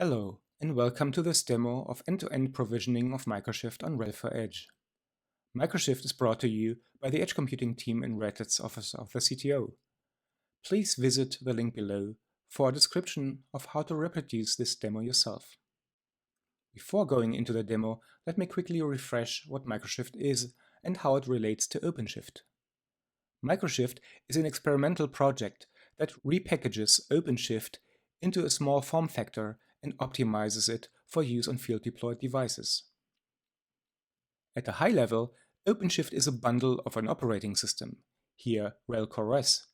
Hello, and welcome to this demo of end-to-end provisioning of MicroShift on RHEL for Edge. MicroShift is brought to you by the Edge Computing team in Red Hat's Office of the CTO. Please visit the link below for a description of how to reproduce this demo yourself. Before going into the demo, let me quickly refresh what MicroShift is and how it relates to OpenShift. MicroShift is an experimental project that repackages OpenShift into a small form factor and optimizes it for use on field-deployed devices. At a high level, OpenShift is a bundle of an operating system, here RHEL Core OS,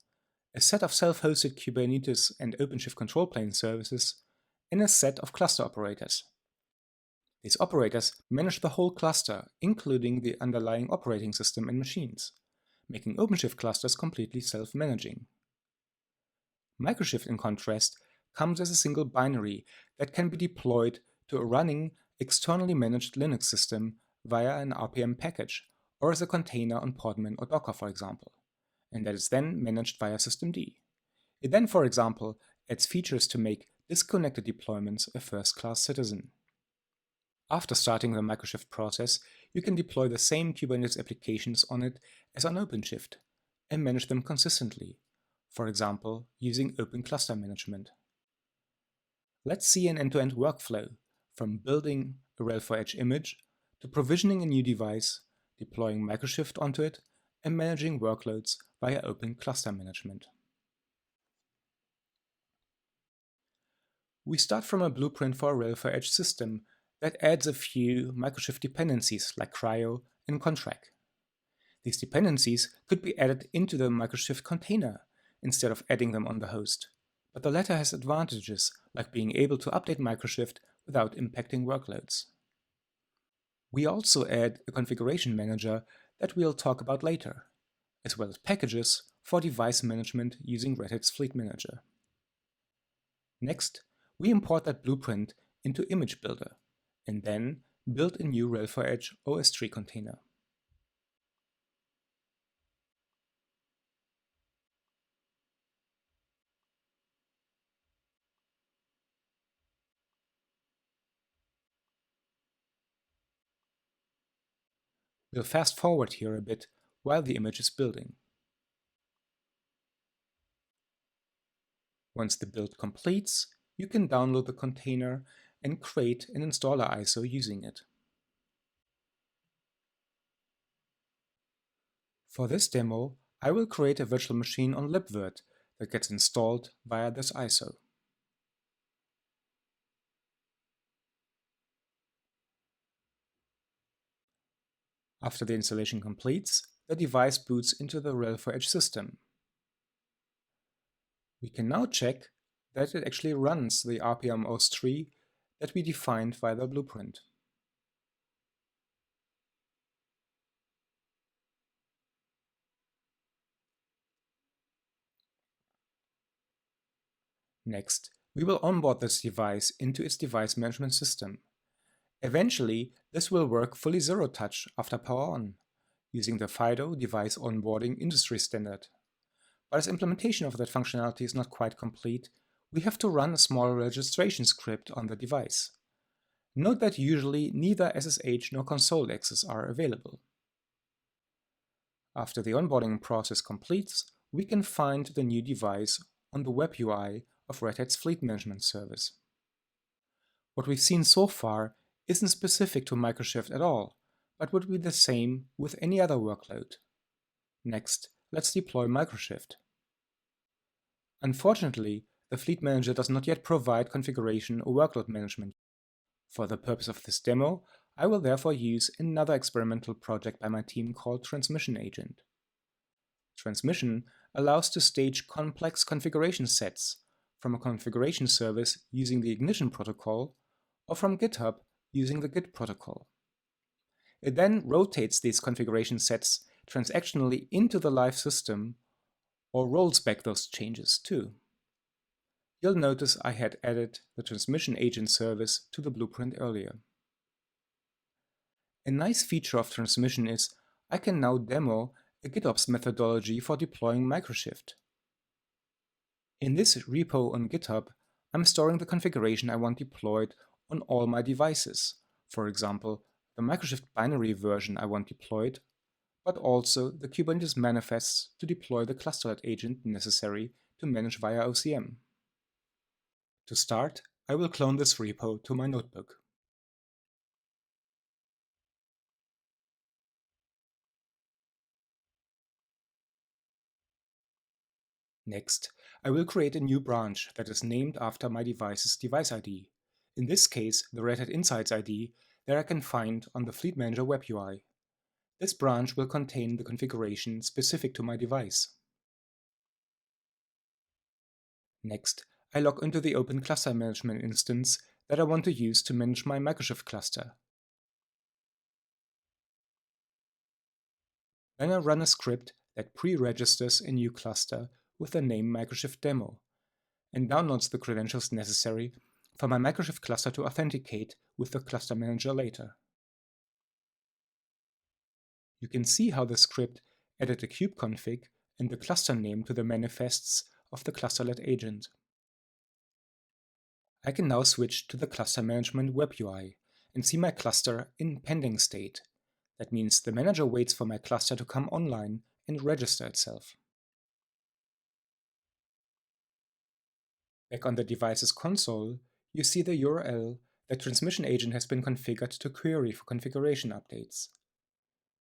a set of self-hosted Kubernetes and OpenShift control plane services, and a set of cluster operators. These operators manage the whole cluster, including the underlying operating system and machines, making OpenShift clusters completely self-managing. MicroShift, in contrast, comes as a single binary that can be deployed to a running, externally managed Linux system via an RPM package, or as a container on Podman or Docker, for example, and that is then managed via systemd. It then, for example, adds features to make disconnected deployments a first-class citizen. After starting the MicroShift process, you can deploy the same Kubernetes applications on it as on OpenShift and manage them consistently, for example, using Open Cluster Management. Let's see an end-to-end workflow, from building a RHEL for Edge image to provisioning a new device, deploying MicroShift onto it, and managing workloads via Open Cluster Management. We start from a blueprint for a RHEL for Edge system that adds a few MicroShift dependencies like cryo and contract. These dependencies could be added into the MicroShift container instead of adding them on the host, but the latter has advantages like being able to update MicroShift without impacting workloads. We also add a configuration manager that we'll talk about later, as well as packages for device management using Red Hat's Fleet Manager. Next, we import that blueprint into Image Builder, and then build a new RHEL for Edge OS tree container. We'll fast forward here a bit while the image is building. Once the build completes, you can download the container and create an installer ISO using it. For this demo, I will create a virtual machine on libvirt that gets installed via this ISO. After the installation completes, the device boots into the RHEL for Edge system. We can now check that it actually runs the RPM OS tree that we defined via the blueprint. Next, we will onboard this device into its device management system. Eventually, this will work fully zero-touch after power on, using the FIDO device onboarding industry standard. But as implementation of that functionality is not quite complete, we have to run a small registration script on the device. Note that usually neither SSH nor console access are available. After the onboarding process completes, we can find the new device on the web UI of Red Hat's Fleet Management service. What we've seen so far isn't specific to MicroShift at all, but would be the same with any other workload. Next, let's deploy MicroShift. Unfortunately, the Fleet Manager does not yet provide configuration or workload management. For the purpose of this demo, I will therefore use another experimental project by my team called Transmission Agent. Transmission allows to stage complex configuration sets from a configuration service using the Ignition protocol or from GitHub using the Git protocol. It then rotates these configuration sets transactionally into the live system or rolls back those changes too. You'll notice I had added the Transmission Agent service to the blueprint earlier. A nice feature of Transmission is I can now demo a GitOps methodology for deploying MicroShift. In this repo on GitHub, I'm storing the configuration I want deployed on all my devices, for example, the MicroShift binary version I want deployed, but also the Kubernetes manifests to deploy the clusterlet agent necessary to manage via OCM. To start, I will clone this repo to my notebook. Next, I will create a new branch that is named after my device's device ID, in this case the Red Hat Insights ID that I can find on the Fleet Manager web UI. This branch will contain the configuration specific to my device. Next, I log into the Open Cluster Management instance that I want to use to manage my MicroShift cluster. Then I run a script that pre-registers a new cluster with the name MicroShift demo and downloads the credentials necessary for my MicroShift cluster to authenticate with the cluster manager later. You can see how the script added a kubeconfig and the cluster name to the manifests of the clusterlet agent. I can now switch to the cluster management web UI and see my cluster in pending state. That means the manager waits for my cluster to come online and register itself. Back on the device's console, you see the URL that transmission agent has been configured to query for configuration updates.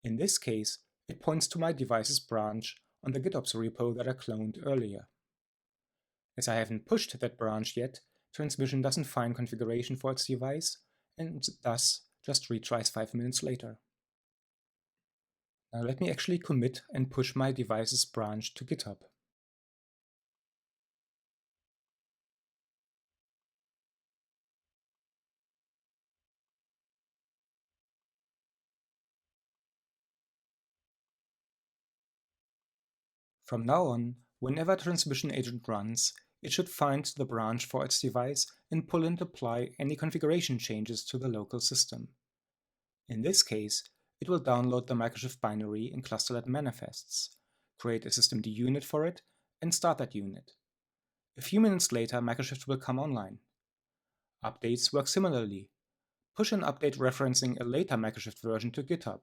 In this case, it points to my device's branch on the GitOps repo that I cloned earlier. As I haven't pushed that branch yet, transmission doesn't find configuration for its device and thus just retries 5 minutes later. Now let me actually commit and push my device's branch to GitHub. From now on, whenever transmission agent runs, it should find the branch for its device and pull and apply any configuration changes to the local system. In this case, it will download the MicroShift binary in clusterlet manifests, create a systemd unit for it, and start that unit. A few minutes later, MicroShift will come online. Updates work similarly. Push an update referencing a later MicroShift version to GitHub.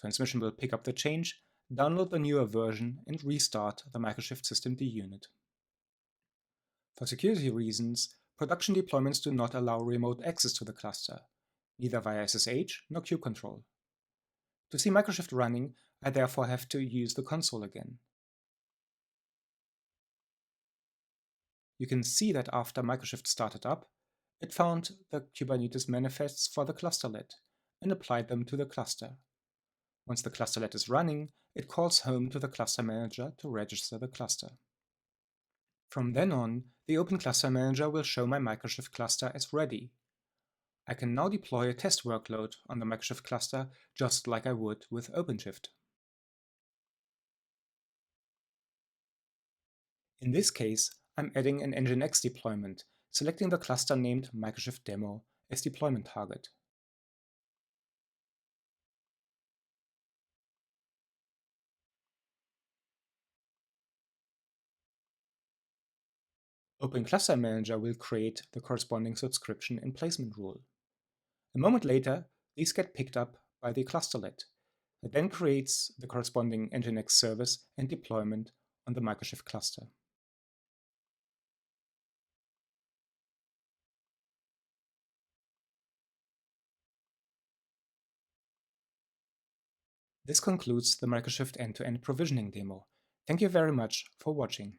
Transmission will pick up the change, download the newer version, and restart the MicroShift systemd unit. For security reasons, production deployments do not allow remote access to the cluster, neither via SSH nor kubectl. To see MicroShift running, I therefore have to use the console again. You can see that after MicroShift started up, it found the Kubernetes manifests for the clusterlet and applied them to the cluster. Once the clusterlet is running, it calls home to the cluster manager to register the cluster. From then on, the Open Cluster Manager will show my MicroShift cluster as ready. I can now deploy a test workload on the MicroShift cluster just like I would with OpenShift. In this case, I'm adding an Nginx deployment, selecting the cluster named MicroShift Demo as deployment target. Open Cluster Manager will create the corresponding subscription and placement rule. A moment later, these get picked up by the clusterlet. It then creates the corresponding Nginx service and deployment on the MicroShift cluster. This concludes the MicroShift end-to-end provisioning demo. Thank you very much for watching.